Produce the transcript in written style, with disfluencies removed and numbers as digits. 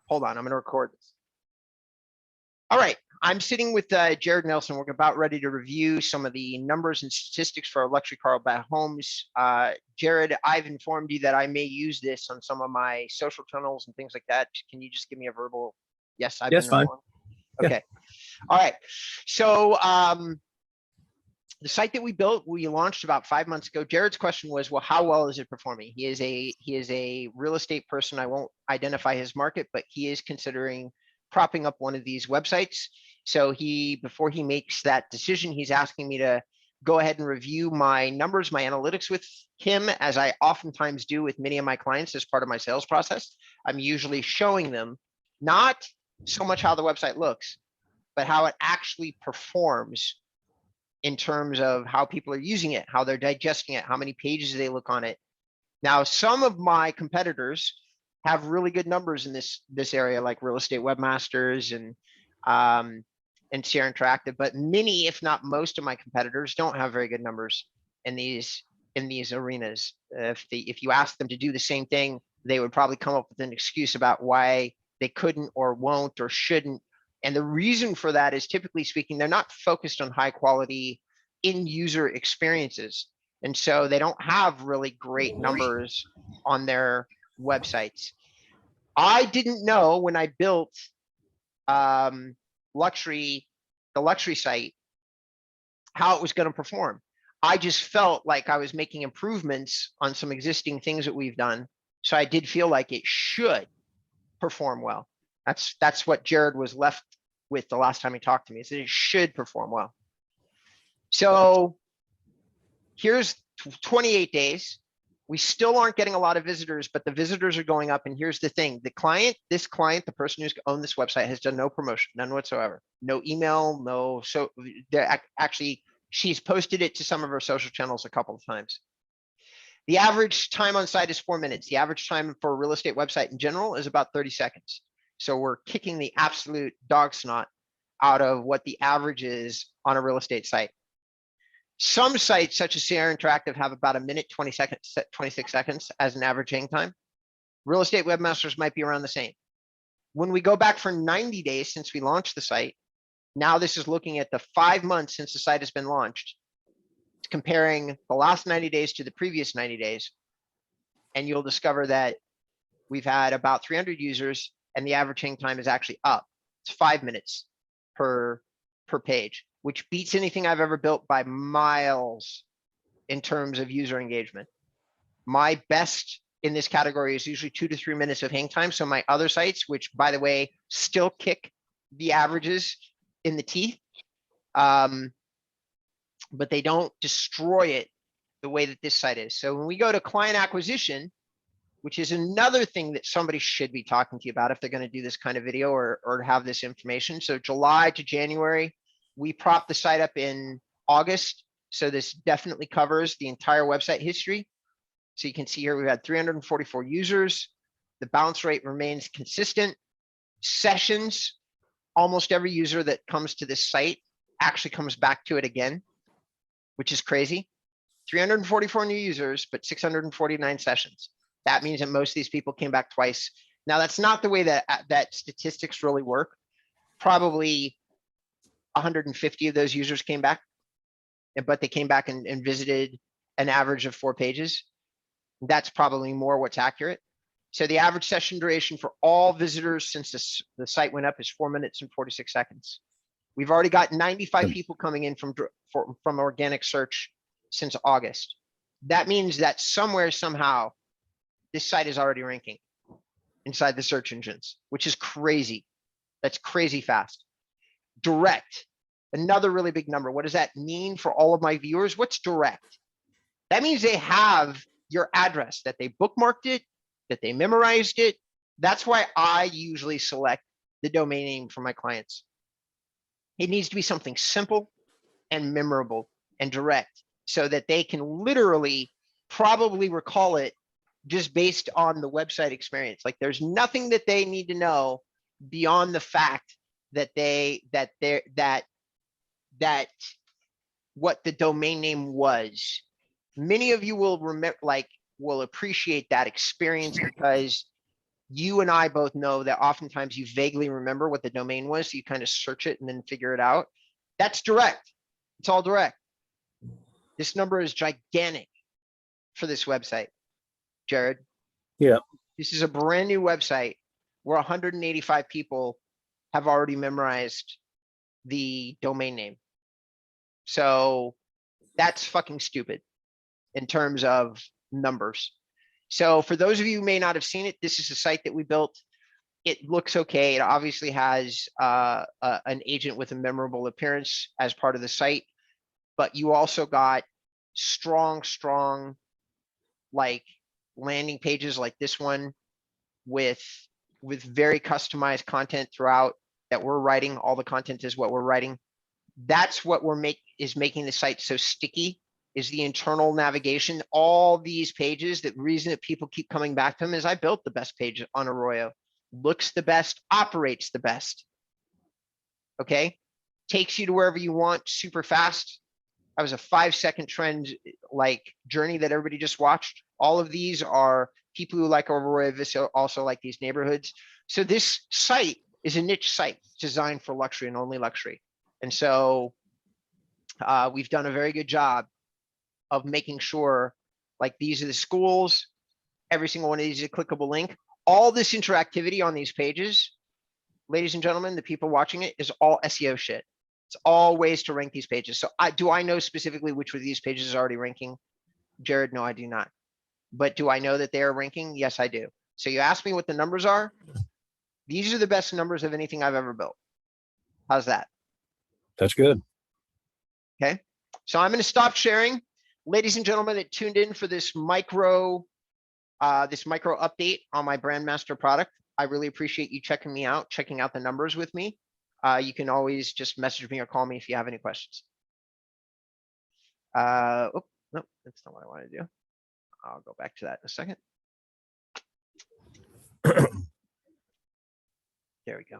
Hold on, I'm going to record this. All right, I'm sitting with Jared Nelson. We're about ready to review some of the numbers and statistics for our luxury car buy homes. Jared, I've informed you that I may use this on some of my social channels and things like that. Can you just give me a verbal yes? I've been informed. Okay. Yeah. All right. So the site that we built, we launched about 5 months ago. Jared's question was, well, how well is it performing? He is a real estate person. I won't identify his market, but he is considering propping up one of these websites. So before he makes that decision, he's asking me to go ahead and review my numbers, my analytics with him, as I oftentimes do with many of my clients as part of my sales process. I'm usually showing them not so much how the website looks, but how it actually performs in terms of how people are using it, how they're digesting it, how many pages they look on it. Now, some of my competitors have really good numbers in this area, like Real Estate Webmasters and Sierra Interactive, but many, if not most of my competitors don't have very good numbers in these arenas. If you ask them to do the same thing, they would probably come up with an excuse about why they couldn't or won't or shouldn't. And the reason for that is, typically speaking, they're not focused on high quality end user experiences. And so they don't have really great numbers on their websites. I didn't know when I built the luxury site, how it was going to perform. I just felt like I was making improvements on some existing things that we've done. So I did feel like it should perform well. That's what Jared was left with the last time he talked to me, is that it should perform well. So here's 28 days. We still aren't getting a lot of visitors, but the visitors are going up. And here's the thing: the client, the person who's owned this website, has done no promotion, none whatsoever, no email, no. So actually, she's posted it to some of her social channels a couple of times. The average time on site is 4 minutes. The average time for a real estate website in general is about 30 seconds. So we're kicking the absolute dog snot out of what the average is on a real estate site. Some sites, such as Sierra Interactive, have about 1 minute, 26 seconds as an average hang time. Real Estate Webmasters might be around the same. When we go back for 90 days since we launched the site, now this is looking at the 5 months since the site has been launched, comparing the last 90 days to the previous 90 days. And you'll discover that we've had about 300 users, and the average hang time is actually up. It's 5 minutes per page, which beats anything I've ever built by miles in terms of user engagement. My best in this category is usually 2 to 3 minutes of hang time. So my other sites, which by the way, still kick the averages in the teeth, but they don't destroy it the way that this site is. So when we go to client acquisition, which is another thing that somebody should be talking to you about if they're going to do this kind of video or have this information. So July to January, we propped the site up in August. So this definitely covers the entire website history. So you can see here, we've had 344 users. The bounce rate remains consistent. Sessions, almost every user that comes to this site actually comes back to it again, which is crazy. 344 new users, but 649 sessions. That means that most of these people came back twice. Now, that's not the way that statistics really work. Probably 150 of those users came back, but they came back and visited an average of 4 pages. That's probably more what's accurate. So the average session duration for all visitors since the site went up is 4 minutes and 46 seconds. We've already got 95 people coming in from organic search since August. That means that somewhere, somehow, this site is already ranking inside the search engines, which is crazy. That's crazy fast. Direct, another really big number. What does that mean for all of my viewers? What's direct? That means they have your address, that they bookmarked it, that they memorized it. That's why I usually select the domain name for my clients. It needs to be something simple and memorable and direct, so that they can literally probably recall it just based on the website experience. Like, there's nothing that they need to know beyond the fact that what the domain name was. Many of you will remember, will appreciate that experience, because you and I both know that oftentimes you vaguely remember what the domain was. So you kind of search it and then figure it out. That's direct. It's all direct. This number is gigantic for this website, Jared. Yeah. This is a brand new website where 185 people have already memorized the domain name. So that's fucking stupid in terms of numbers. So for those of you who may not have seen it, this is a site that we built. It looks okay. It obviously has an agent with a memorable appearance as part of the site, but you also got strong like landing pages like this one with very customized content throughout that we're writing. All the content is what we're writing. That's what is making the site so sticky, is the internal navigation. All these pages, the reason that people keep coming back to them is I built the best page on Arroyo. Looks the best, operates the best. Okay, takes you to wherever you want super fast. That was a 5-second trend like journey that everybody just watched. All of these are people who like Arroyo Vista, also like these neighborhoods. So this site is a niche site designed for luxury and only luxury. And so we've done a very good job of making sure, like, these are the schools. Every single one of these is a clickable link. All this interactivity on these pages, ladies and gentlemen, the people watching it, is all SEO shit. It's all ways to rank these pages. So do I know specifically which of these pages is already ranking? Jared, no, I do not. But do I know that they are ranking? Yes, I do. So you asked me what the numbers are. These are the best numbers of anything I've ever built. How's that? That's good. Okay. So I'm going to stop sharing. Ladies and gentlemen that tuned in for this micro update on my BrandMaster product, I really appreciate you checking out the numbers with me. You can always just message me or call me if you have any questions. Oh, no, that's not what I want to do. I'll go back to that in a second. There we go.